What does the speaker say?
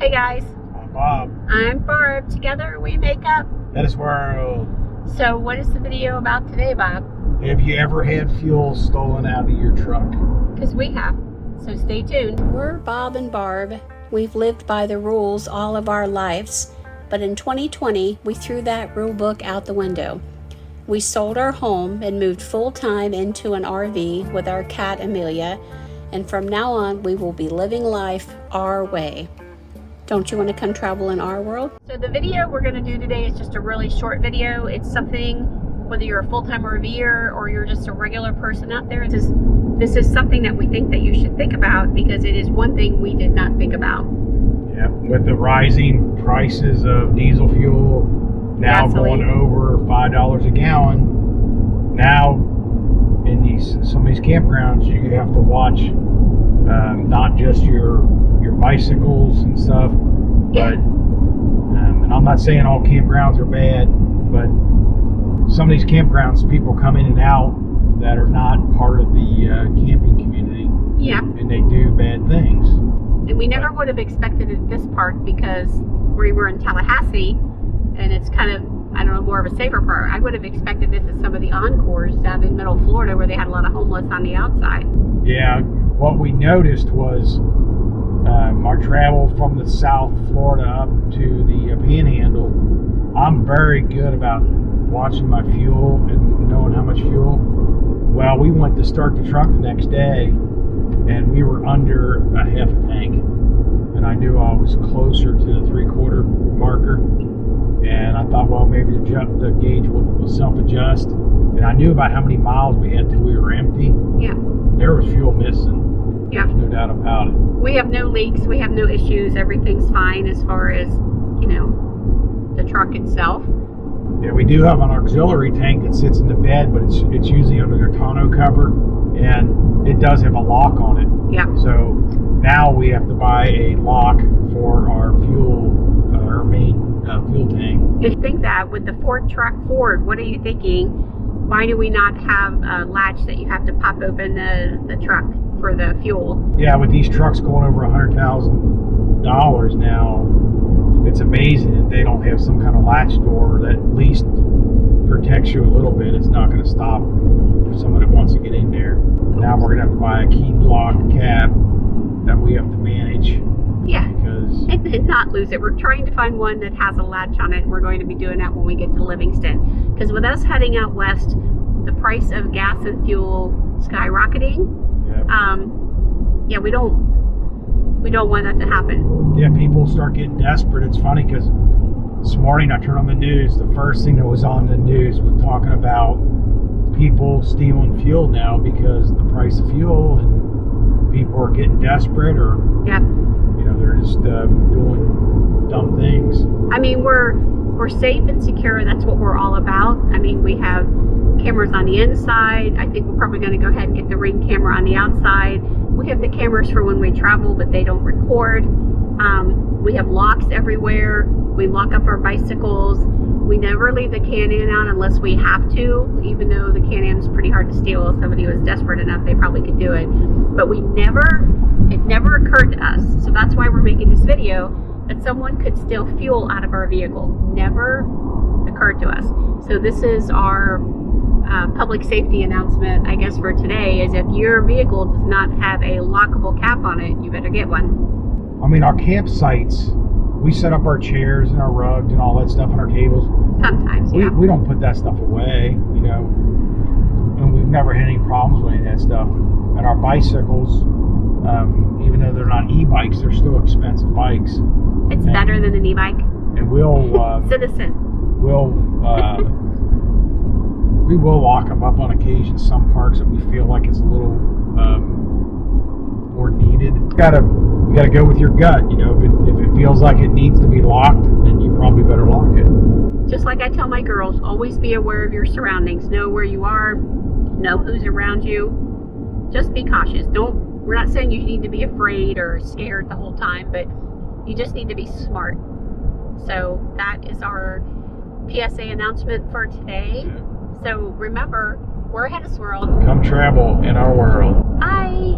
Hey guys. I'm Bob. I'm Barb. Together we make up HetteshWorld. So what is the video about today, Bob? Have you ever had fuel stolen out of your truck? Because we have. So stay tuned. We're Bob and Barb. We've lived by the rules all of our lives, but in 2020 we threw that rule book out the window. We sold our home and moved full-time into an RV with our cat Amelia, and from now on we will be living life our way. Don't you want to come travel in our world? So the video we're going to do today is just a really short video. It's something, whether you're a full-time RVer or you're just a regular person out there, this is something that we think that you should think about, because it is one thing we did not think about. Yeah, with the rising prices of diesel fuel now going over $5 a gallon, now in some of these campgrounds you have to watch not just your bicycles and stuff, but and I'm not saying all campgrounds are bad, but some of these campgrounds, people come in and out that are not part of the camping community. Yeah. And they do bad things. And we never would have expected it this part, because we were in Tallahassee, and it's kind of, I don't know, more of a safer part. I would have expected this at some of the encores down in middle Florida where they had a lot of homeless on the outside. Yeah, what we noticed was our travel from the South Florida up to the Panhandle. I'm very good about watching my fuel and knowing how much fuel. Well, we went to start the truck the next day, and we were under a half a tank, and I knew I was closer to the 3/4 marker, and I thought, well, maybe the gauge will self-adjust, and I knew about how many miles we had till we were empty. Yeah. There was fuel missing. Yeah. There's no doubt about it. We have no leaks, we have no issues, everything's fine as far as, you know, the truck itself. Yeah, we do have an auxiliary tank that sits in the bed, but it's usually under the tonneau cover, and it does have a lock on it. Yeah. So now we have to buy a lock for our fuel, our main fuel tank. You think that with the Ford truck Ford, what are you thinking? Why do we not have a latch that you have to pop open the truck for the fuel? Yeah, with these trucks going over $100,000 now, it's amazing that they don't have some kind of latch door that at least protects you a little bit. It's not going to stop for someone that wants to get in there. Now we're going to have to buy a key lock cab that we have to manage. Yeah, because and not lose it. We're trying to find one that has a latch on it, and we're going to be doing that when we get to Livingston. Because with us heading out west, the price of gas and fuel skyrocketing. Yeah, we don't want that to happen. Yeah, people start getting desperate. It's funny because this morning I turned on the news. The first thing that was on the news was talking about people stealing fuel now because of the price of fuel, and people are getting desperate, or you know, they're just doing dumb things. I mean, we're safe and secure. That's what we're all about. I mean, we have cameras on the inside. I think we're probably going to go ahead and get the Ring camera on the outside. We have the cameras for when we travel, but they don't record. We have locks everywhere. We lock up our bicycles. We never leave the Can-Am out unless we have to, even though the Can-Am is pretty hard to steal. If somebody was desperate enough, they probably could do it. But it never occurred to us. So that's why we're making this video, that someone could steal fuel out of our vehicle. Never occurred to us. So this is our public safety announcement, I guess, for today, is if your vehicle does not have a lockable cap on it, you better get one. I mean, our campsites, we set up our chairs and our rugs and all that stuff on our tables. Sometimes, yeah. We don't put that stuff away, you know, and we've never had any problems with any of that stuff. And our bicycles, even though they're not e-bikes, they're still expensive bikes. It's better than an e-bike. And we'll Citizen. We will lock them up on occasion. Some parks that we feel like it's a little more needed. You gotta go with your gut. You know, if it feels like it needs to be locked, then you probably better lock it. Just like I tell my girls, always be aware of your surroundings. Know where you are. Know who's around you. Just be cautious. We're not saying you need to be afraid or scared the whole time, but you just need to be smart. So that is our PSA announcement for today. So remember, we're HetteshWorld. Come travel in our world. Bye.